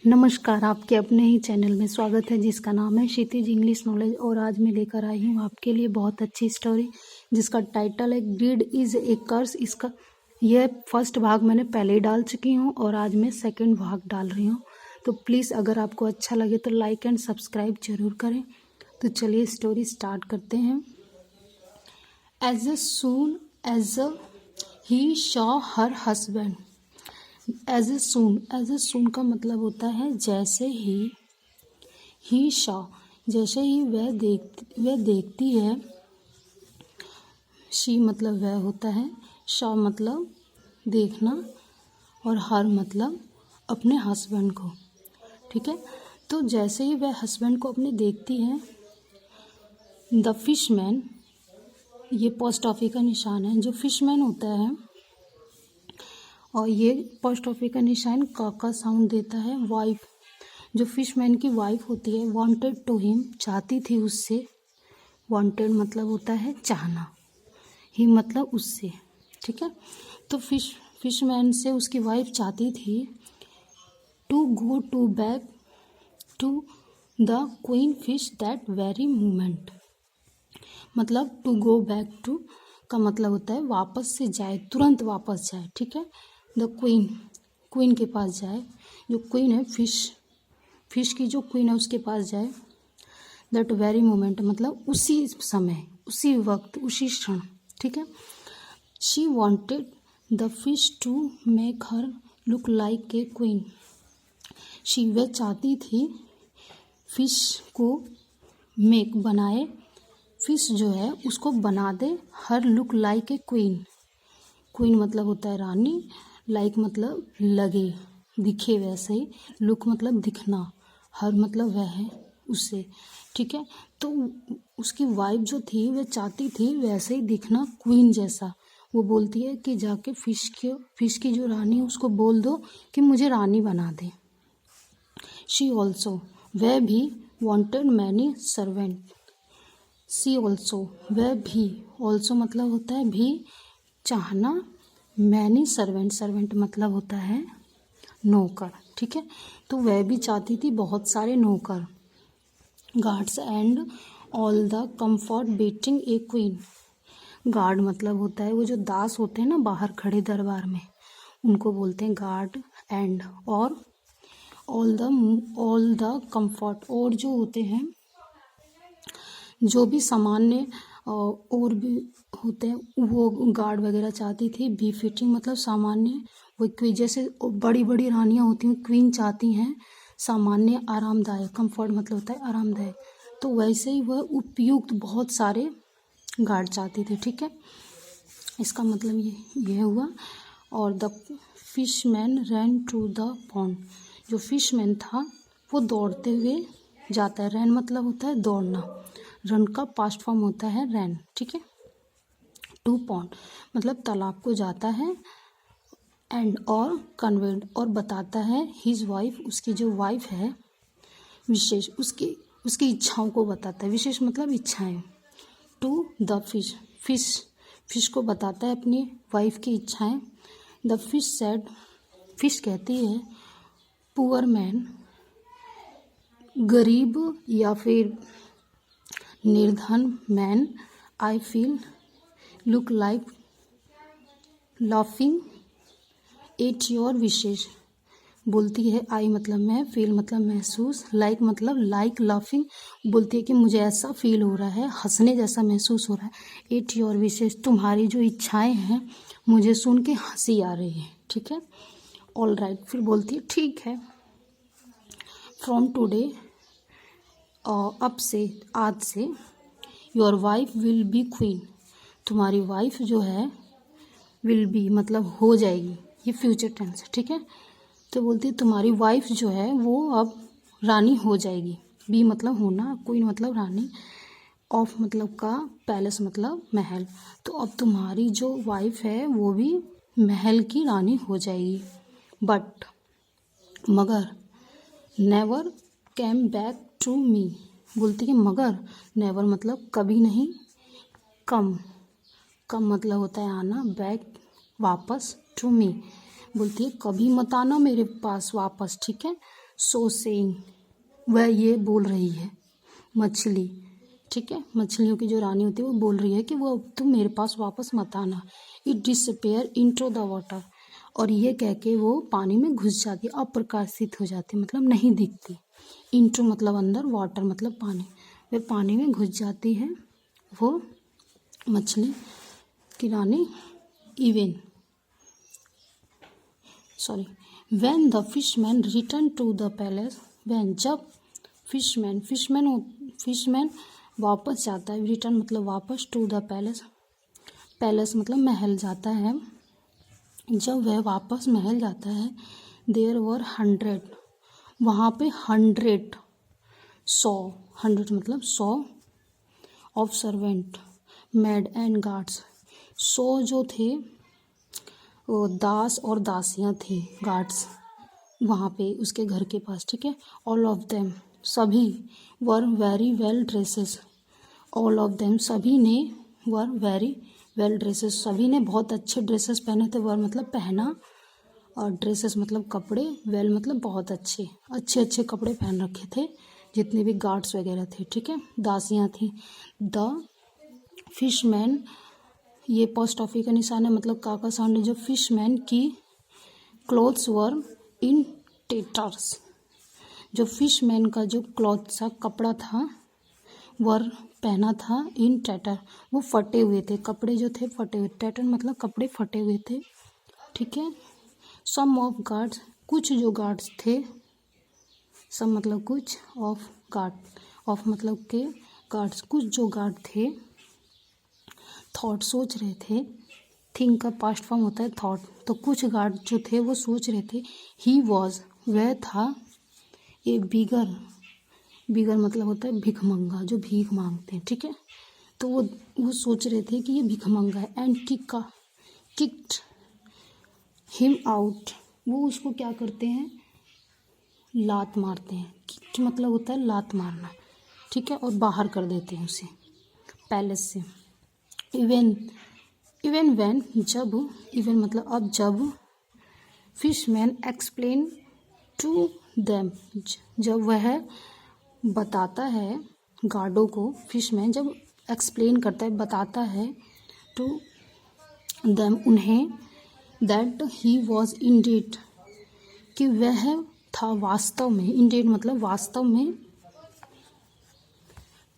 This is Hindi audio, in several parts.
नमस्कार, आपके अपने ही चैनल में स्वागत है जिसका नाम है क्षितिज इंग्लिश नॉलेज। और आज मैं लेकर आई हूँ आपके लिए बहुत अच्छी स्टोरी जिसका टाइटल है ग्रीड इज़ ए कर्स। इसका यह फर्स्ट भाग मैंने पहले ही डाल चुकी हूँ और आज मैं सेकंड भाग डाल रही हूँ। तो प्लीज़ अगर आपको अच्छा लगे तो लाइक एंड सब्सक्राइब जरूर करें। तो चलिए स्टोरी स्टार्ट करते हैं। As soon as he saw her husband. As soon का मतलब होता है जैसे ही शॉ जैसे ही वह देखती है। शी मतलब वह होता है, शॉ मतलब देखना और हर मतलब अपने हस्बैंड को। ठीक है, तो जैसे ही वह हस्बैंड को अपने देखती है, द फिशमैन, ये पोस्ट ऑफिस का निशान है, जो फिशमैन होता है और ये पोस्ट ऑफिस का निशान का साउंड देता है। वाइफ, जो फिशमैन की वाइफ होती है, वांटेड टू हिम, चाहती थी उससे। वांटेड मतलब होता है चाहना, ही मतलब उससे। ठीक है, तो फिशमैन से उसकी वाइफ चाहती थी to go to back to the queen fish that very moment. मतलब टू गो बैक टू का मतलब होता है वापस से जाए, तुरंत वापस जाए। ठीक है, द क्वीन के पास जाए, जो क्वीन है फिश की जो क्वीन है उसके पास जाए। दैट वेरी मोमेंट मतलब उसी समय, उसी वक्त, उसी क्षण। ठीक है, she wanted the fish to make her look like a queen. She वह चाहती थी फिश को मेक बनाए, फिश जो है उसको बना दे, her look like a queen. Queen मतलब होता है रानी, लाइक मतलब लगे, दिखे वैसे ही, लुक मतलब दिखना, हर मतलब वह है उससे। ठीक है, तो उसकी वाइफ जो थी वह चाहती थी वैसे ही दिखना, क्वीन जैसा। वो बोलती है कि जाके फिश की जो रानी है उसको बोल दो कि मुझे रानी बना दे। शी ऑल्सो, वह भी, वॉन्टेड मैनी सर्वेंट। सी ऑल्सो, वह भी, ऑल्सो मतलब होता है भी, चाहना, मैनी सर्वेंट, सर्वेंट मतलब होता है नौकर। ठीक है, तो वह भी चाहती थी बहुत सारे नौकर। Guards and all the comfort beating A queen. Guard मतलब होता है वो जो दास होते हैं ना बाहर खड़े दरबार में, उनको बोलते हैं गार्ड। एंड और ऑल द कंफर्ट, और जो होते हैं जो भी सामान्य और भी होते हैं वो गार्ड वगैरह चाहती थी। बी फिटिंग मतलब सामान्य, वो क्वीन जैसे बड़ी बड़ी रानियाँ होती हैं, क्वीन चाहती हैं सामान्य आरामदायक। कंफर्ट मतलब होता है आरामदायक, तो वैसे ही वह उपयुक्त बहुत सारे गार्ड चाहती थी। ठीक है, इसका मतलब ये हुआ। और the fisherman ran to the pond, जो फिशमैन था वो दौड़ते हुए जाता है। रैन मतलब होता है दौड़ना, रन का पास्ट फॉर्म होता है रैन। ठीक है, टू पॉन्ड मतलब तालाब को जाता है। एंड और कन्वेड और बताता है हिज वाइफ, उसकी जो वाइफ है विशेष, उसकी इच्छाओं को बताता है। विशेष मतलब इच्छाएं। टू द फिश को बताता है अपनी वाइफ की इच्छाएं। द फिश सेड, फिश कहती है पुअर मैन, गरीब या फिर निर्धन man, I feel look like laughing at your विशेष। बोलती है आई मतलब मैं, फील मतलब महसूस, लाइक मतलब लाइक, लाफिंग बोलती है कि मुझे ऐसा फील हो रहा है, हंसने जैसा महसूस हो रहा है। एट योर विशेष, तुम्हारी जो इच्छाएं हैं मुझे सुन के हंसी आ रही है। ठीक है, ऑल राइट, फिर बोलती है ठीक है। फ्रॉम टुडे, अब से, आज से, your wife will be queen, तुम्हारी वाइफ जो है विल बी मतलब हो जाएगी, ये फ्यूचर टेंस है। ठीक है, तो बोलती है तुम्हारी वाइफ जो है वो अब रानी हो जाएगी। बी मतलब होना, क्वीन मतलब रानी, ऑफ मतलब का, पैलेस मतलब महल। तो अब तुम्हारी जो वाइफ है वो भी महल की रानी हो जाएगी। बट मगर, never came back to me, बोलती है मगर, नेवर मतलब कभी नहीं, कम मतलब होता है आना, बैक वापस, टू मी बोलती है कभी मत आना मेरे पास वापस। ठीक है, सो सेइंग, वह ये बोल रही है, मछली, ठीक है, मछलियों की जो रानी होती है वो बोल रही है कि वो अब तुम मेरे पास वापस मत आना। It disappear into the water, और ये कह के वो पानी में घुस जाती है, अप्रकाशित हो जाती है, मतलब नहीं दिखती। इनटू मतलब अंदर, वाटर मतलब पानी, वे पानी में घुस जाती है वो मछली की रानी। Even when the fisherman return to the palace, when जब फिशमैन वापस जाता है, रिटर्न मतलब वापस, टू द पैलेस, पैलेस मतलब महल जाता है, जब वह वापस महल जाता है, देयर वर 100, वहाँ पे 100 मतलब 100 of servant, made and guards, 100 जो थे वो दास और दासियाँ थी, गार्ड्स वहाँ पे उसके घर के पास, ठीक है। ऑल ऑफ देम, सभी, were very well dresses, all of them सभी ने, वर वेरी वेल ड्रेसेस सभी ने बहुत अच्छे ड्रेसेस पहने थे, वर मतलब पहना, और ड्रेसेस मतलब कपड़े, वेल मतलब बहुत अच्छे अच्छे कपड़े पहन रखे थे जितने भी गार्ड्स वगैरह थे, ठीक है, दासियाँ थी। द फिशमैन, ये पोस्ट ऑफिस का निशान है, मतलब काका साउंड है, जो फिशमैन की क्लोथ्स वर इन टेटर्स, जो फिशमैन का जो क्लॉथ सा कपड़ा था, वर पहना था, इन टैटर वो फटे हुए थे, कपड़े जो थे फटे हुए, टैटर मतलब कपड़े फटे हुए थे, ठीक है। सम ऑफ गार्ड्स, कुछ जो गार्ड्स थे, सम मतलब कुछ, ऑफ गार्ड, ऑफ मतलब के गार्ड्स, कुछ जो गार्ड थे, थॉट सोच रहे थे, थिंक का पास्ट फॉर्म होता है थॉट, तो कुछ गार्ड जो थे वो सोच रहे थे, ही वॉज वह था, ए बिगर मतलब होता है भिखमंगा, जो भीख मांगते हैं, ठीक है, तो वो सोच रहे थे कि ये भिखमंगा है, एंड किक्ड हिम आउट, वो उसको क्या करते हैं, लात मारते हैं, किक्ड मतलब होता है लात मारना, ठीक है, और बाहर कर देते हैं उसे पैलेस से। इवन व्हेन, जब, इवन मतलब अब, जब फिशमैन एक्सप्लेन टू देम, जब वह बताता है गार्डों को, फिशमैन जब एक्सप्लेन करता है, बताता है, टू देम उन्हें, दैट ही वॉज इंडीड, कि वह था वास्तव में, इंडीड मतलब वास्तव में,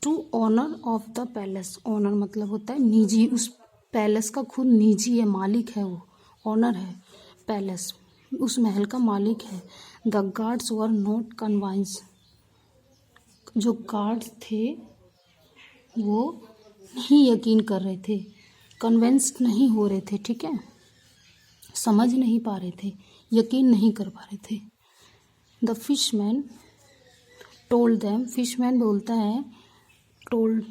to owner of the palace, owner मतलब होता है निजी, उस पैलेस का खुद निजी है, मालिक है वो, ऑनर है, पैलेस उस महल का मालिक है। द गार्ड्स वर नॉट कन्वाइंस, जो गार्ड्स थे वो नहीं यकीन कर रहे थे, कन्विंस नहीं हो रहे थे, ठीक है, समझ नहीं पा रहे थे, यकीन नहीं कर पा रहे थे। द फिशमैन टोल्ड देम, फिशमैन बोलता है, टोल्ड,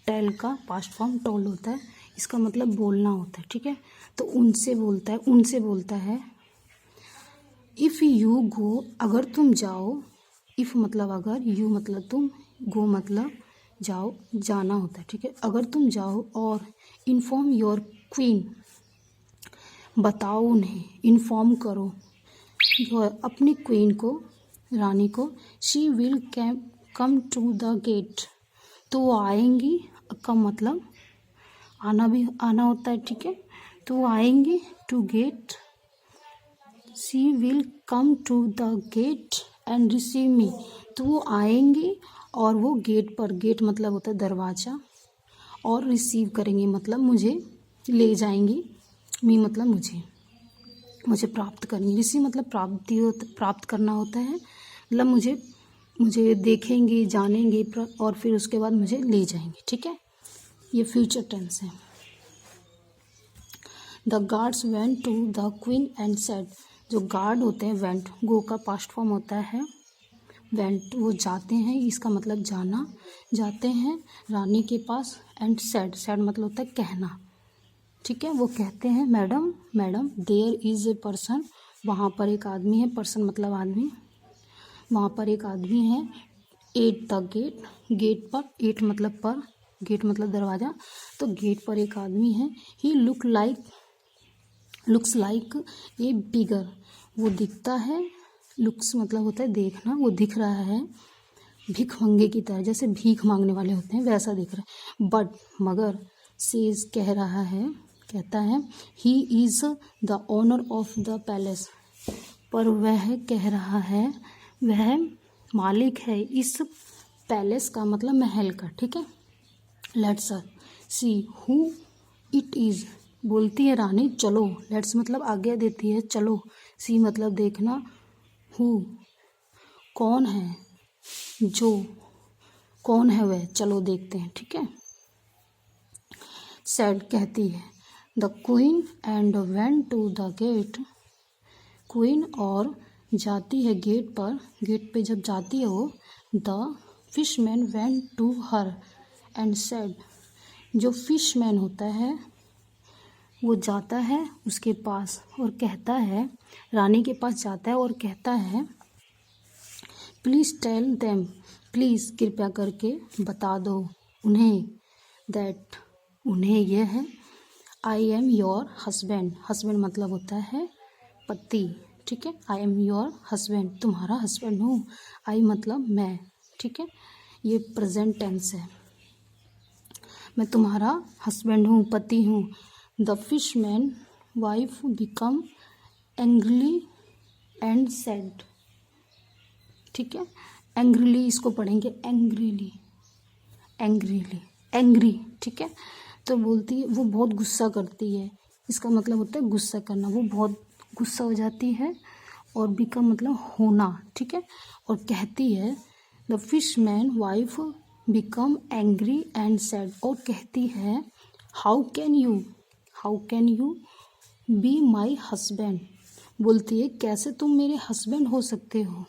टेल का पास्ट फॉर्म टोल्ड होता है, इसका मतलब बोलना होता है, ठीक है, तो उनसे बोलता है, इफ़ यू गो, अगर तुम जाओ, इफ़ मतलब अगर, यू मतलब तुम, गो मतलब जाओ, जाना होता है, ठीक है, अगर तुम जाओ, और इन्फॉर्म योर क्वीन, बताओ उन्हें, इन्फॉर्म करो अपनी क्वीन को, रानी को, she will come to the gate, तो वो आएंगी, कम मतलब आना भी आना होता है, ठीक है, तो वो आएंगी, to gate, she will come to the gate and receive me, तो वो आएंगी और वो गेट पर, गेट मतलब होता है दरवाज़ा, और रिसीव करेंगे मतलब मुझे ले जाएंगी, मी मतलब मुझे प्राप्त करेंगी, रिसीव मतलब प्राप्त करना होता है, मतलब मुझे देखेंगे, जानेंगे, और फिर उसके बाद मुझे ले जाएंगे, ठीक है, ये फ्यूचर टेंस है। The guards went to the queen and said, जो गार्ड होते हैं, वेंट, गो का पास्ट फॉर्म होता है वेंट, वो जाते हैं, इसका मतलब जाना, जाते हैं रानी के पास, एंड सेड मतलब होता है कहना, ठीक है, वो कहते हैं, madam there is a person, वहाँ पर एक आदमी है, पर्सन मतलब आदमी, वहाँ पर एक आदमी है, एट द गेट, गेट पर, एट मतलब पर, गेट मतलब दरवाज़ा, तो गेट पर एक आदमी है, ही लुक्स लाइक ए बिगर, वो दिखता है लुक्स मतलब होता है देखना, वो दिख रहा है भिखमंगे की तरह, जैसे भीख मांगने वाले होते हैं वैसा दिख रहा है। बट मगर सेज कह रहा है, कहता है he is the owner of the palace, पर वह कह रहा है वह मालिक है इस पैलेस का, मतलब महल का, ठीक है। Let's see who it is, बोलती है रानी चलो, लेट्स मतलब आज्ञा देती है चलो, सी मतलब देखना, हु कौन है, जो कौन है वह, चलो देखते हैं, ठीक है। सैड कहती है the queen and went to the gate, queen और जाती है गेट पर, गेट पे जब जाती है वो, the fisherman went to her and said, जो फिशमैन होता है वो जाता है उसके पास और कहता है, रानी के पास जाता है और कहता है प्लीज़ टेल देम, प्लीज़ कृपया करके बता दो उन्हें, दैट उन्हें यह है, I am your husband, husband मतलब होता है पति, ठीक है। आई एम योर हस्बैंड, तुम्हारा हस्बैंड हूँ, आई मतलब मैं, ठीक है, ये प्रेजेंट टेंस है, मैं तुम्हारा हस्बैंड हूँ, पति हूँ। The fisherman wife become angrily and said, ठीक है। एंग्रीली इसको पढ़ेंगे एंग्रीली, एंग्रीली, एंग्री, ठीक है। तो बोलती है वो बहुत गुस्सा करती है, इसका मतलब होता है गुस्सा करना, वो बहुत गुस्सा हो जाती है, और बिकम मतलब होना, ठीक है। और कहती है the fisherman wife become angry and said, और कहती है how can you be my husband, बोलती है कैसे तुम मेरे हस्बैंड हो सकते हो।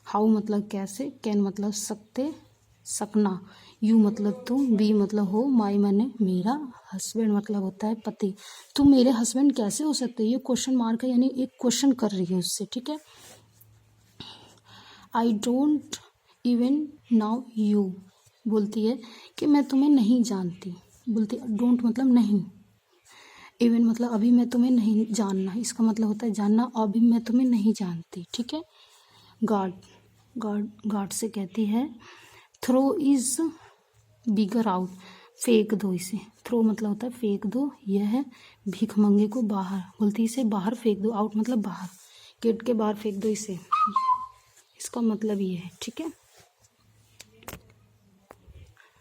हाउ मतलब कैसे, कैन मतलब सकते, सकना, यू मतलब तुम, बी मतलब हो, माई माने मेरा, हस्बैंड मतलब होता है पति, तुम मेरे हस्बैंड कैसे हो सकते हो, ये क्वेश्चन मार्क है, यानी एक क्वेश्चन कर रही है उससे, ठीक है। I don't even now you, बोलती है कि मैं तुम्हें नहीं जानती, बोलती है डोंट मतलब नहीं, इवन मतलब अभी मैं तुम्हें नहीं जानना, इसका मतलब होता है जानना, अभी मैं तुम्हें नहीं जानती, ठीक है। गार्ड से कहती है थ्रो इज बिगर आउट, फेंक दो इसे, थ्रो मतलब होता है फेंक दो, यह है भिखमंगे को बाहर, बोलती है इसे बाहर फेंक दो, आउट मतलब बाहर, गेट के बाहर फेंक दो इसे, इसका मतलब ये है, ठीक है।